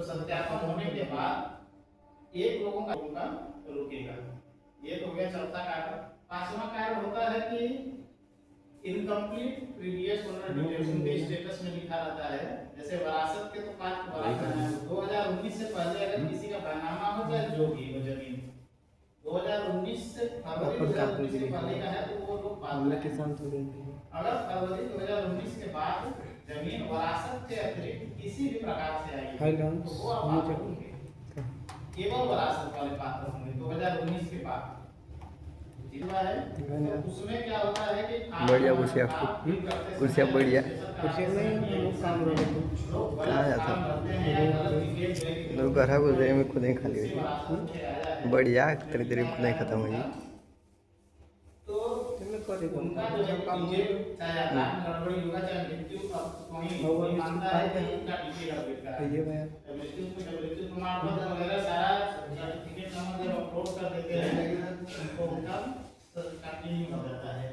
सत्यापन होने के बाद एक लोगों का रुकेगा। ये तो हो गया चौथा कारण। पांचवा कारण होता है कि इनकम्प्लीट प्रीवियस ओनर डिक्लेरेशन के स्टेटस में लिखा रहता है। जैसे वरासत के तो 2019 से पहले अगर किसी का बैनामा हो जाए जो भी हो जमीन 2019 से फरवरी 2019 से पहले का है तो वो लोग पात्र किसान थोड़े हैं। अगर फरवरी 2019 के बाद जमीन वरासत के अतिरिक्त किसी भी प्रकार से आई तो वो आप केवल वरासत वाले पात्र होंगे 2019 के बाद। तो उसमें क्या होता है कि बढ़िया कुर्सियाँ बढ़िया कहाँ जाता घर है कुछ देर में खुद ही खाली हुई बढ़िया तेरी तेरी खुद ही खत्म हुई। उनका जो है काम चाहे आधार गड़बड़ी होगा चाहे मृत्यु कोई मानता है कि उनका डीपी अपडेट करा मृत्यु प्रमाण पत्र वगैरह सारा सर्टिफिकेट नंबर जब अपलोड कर देते हैं तो उनका कंटिन्यू हो जाता है।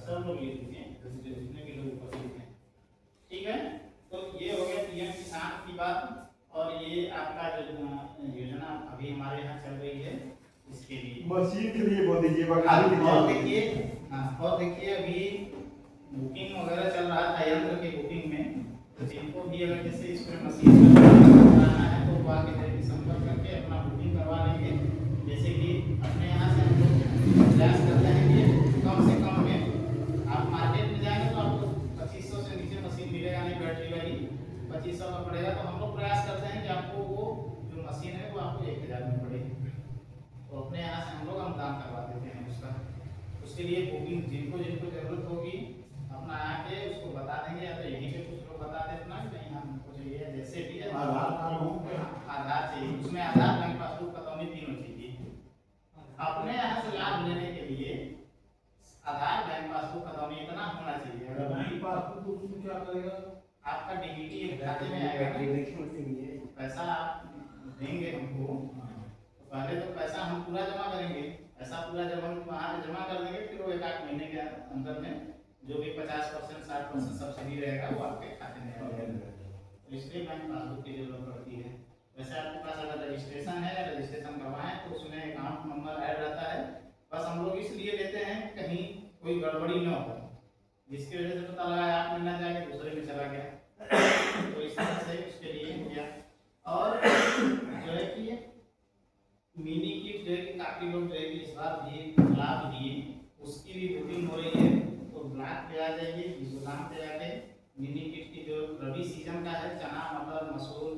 सब लोग लिख दीजिए जितने भी लोग उपस्थित हैं। ठीक है, तो ये हो गया पीएम किसान की बात। और ये आपका जो योजना अभी हमारे यहाँ चल रही है इसके लिए मशीन के लिए बोल दीजिए। और देखिए अभी बुकिंग वगैरह चल रहा था यंत्र के बुकिंग में। तो जिनको भी अगर जैसे इसमें मशीन कराना है तो वो आके संपर्क करके अपना बुकिंग करवा लेंगे। जैसे कि अपने यहाँ से हम लोग प्रयास करते हैं कि कम से कम में आप मार्केट में जाएंगे तो आपको 2500 से नीचे मशीन मिलेगा नहीं, बैटरी वाली 2500 का पड़ेगा। तो हम लोग प्रयास करते हैं कि आपको वो जो मशीन है वो आपको 1000 में पड़ेगी। तो अपने यहाँ से हम लोग अनुदान करवा देते हैं उसका। उसके लिए बुकिंग जिनको जिनको जरूरत होगी अपना आके उसको बता देंगे, या तो यहीं पे कुछ लोग बता देना कि नहीं हमको चाहिए जैसे भी है आधार चाहिए। उसमें आधार बैंक पासबुक खतौनी तीनों चाहिए। अपने यहाँ से लाभ लेने के लिए आधार बैंक पासबुक खतौनी इतना होना चाहिए। अगर बैंक पासबुक तो उसमें क्या करेगा आपका डीबीटी खाते में आएगा। पैसा आप देंगे हमको तो पहले तो पैसा हम पूरा जमा करेंगे। पैसा पूरा जब हम वहाँ पे जमा कर देंगे फिर वो 1-8 महीने के अंदर में जो भी 50% 60% सब्सिडी रहेगा वो आपके खाते में आएगा। तो इसलिए बैंक पासबुक की जरूरत पड़ती है। वैसे आपके पास अगर रजिस्ट्रेशन है या रजिस्ट्रेशन करवाएं तो उसमें अकाउंट नंबर ऐड रहता है। बस हम लोग इसलिए लेते हैं कहीं कोई गड़बड़ी न हो, जिसकी वजह से पता लगा आप में ना जाके दूसरे में चला गया। तो इस तरह से उसके लिए हो गया। और जो है कि मिनी किट जो है कि काफी लोग जो है कि इस बार भी लाभ लिए उसकी भी बुकिंग हो रही है। तो ब्लॉक पे आ जाइए, गोदाम पे आके मिनी किट की जो रबी सीजन का है चना मटर मसूर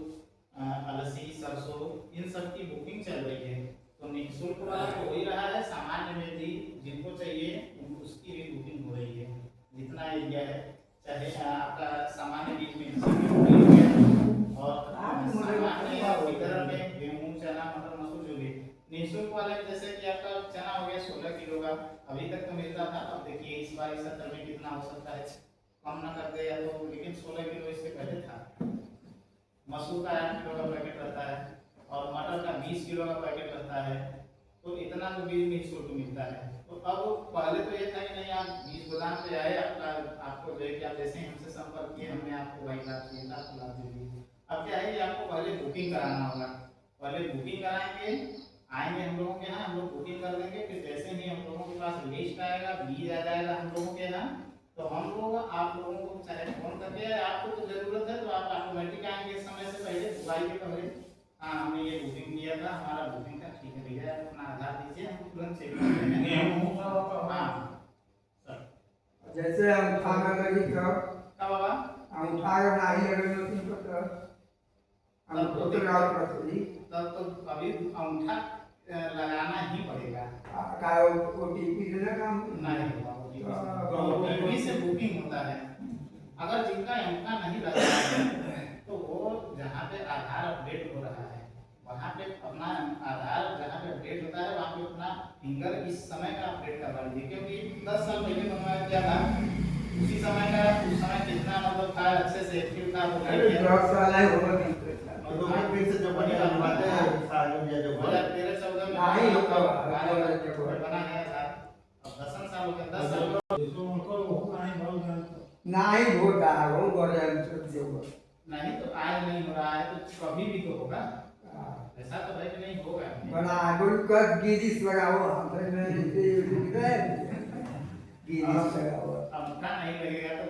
अलसी सरसों इन सब की बुकिंग चल रही है। तो निःशुल्क वाला तो हो ही रहा है, सामान्य में भी जिनको चाहिए उसकी भी बुकिंग हो रही है। जितना एरिया है चाहे आपका सामान्य बीज में और सामान्य वितरण में गेहूँ चना मटर मसूर जो भी निःशुल्क वाले जैसे कि आपका चना हो गया 16 किलो का अभी तक तो मिलता था। अब देखिए इस बार इस सत्र में कितना हो सकता है, कम ना कर दे या तो, लेकिन 16 किलो इससे पहले था। मसूर का 8 किलो का पैकेट रहता है और मटर का 20 किलो का पैकेट रहता है। तो इतना तो बीज निःशुल्क मिलता है। तो अब पहले तो ये था कि नहीं आप बीज गोदाम पे आए आपको जो है कि आप जैसे हमसे संपर्क किए हमने आपको वही लाभ दिए आपको लाभ दे दिए। अब क्या है कि आपको पहले बुकिंग कराना होगा। पहले बुकिंग कराएंगे, आएंगे हम लोगों के यहाँ, हम लोग बुकिंग कर देंगे। फिर जैसे ही हम लोगों के पास लिस्ट आएगा बीज आ जाएगा हम लोगों के यहाँ, तो हम लोग आप लोगों को चाहे फोन करके आपको तो जरूरत है तो आप ऑटोमेटिक आएंगे समय से पहले बुआई के पहले। हाँ हमने ये बुकिंग किया था, हमारा बुकिंग का ठीक है भैया आप अपना आधार दीजिए हम तुरंत चेक कर देंगे। हाँ जैसे अंगूठा लगी कब बाबा अंगूठा नहीं लगे तब तो अभी अंगूठा लगाना ही पड़ेगा। ओटीपी देना काम नहीं ओटीपी से बुकिंग होता है। अगर जिनका अंगूठा नहीं लगा है तो वो जहाँ पे आधार अपडेट हो रहा है वहाँ पे अपना आधार जहाँ पे अपडेट होता है वहाँ पे अपना फिंगर इस समय का अपडेट करवा लीजिए। क्योंकि 10 साल पहले बनवाया गया था उसी समय का उस समय कितना मतलब था अच्छे से एक्टिव था वो फिर से जो बढ़िया बात है साल में जो 2013-14 में बना गया था। अब 10 साल हो गया, 10 साल हो गया। नहीं होता वो बड़े अंतर जो नहीं तो आज नहीं हो रहा है तो कभी भी तो होगा, ऐसा तो है कि नहीं होगा। बना कोई कर गिरीश लगाओ हमने गिरीश लगाओ अब नहीं लगेगा तो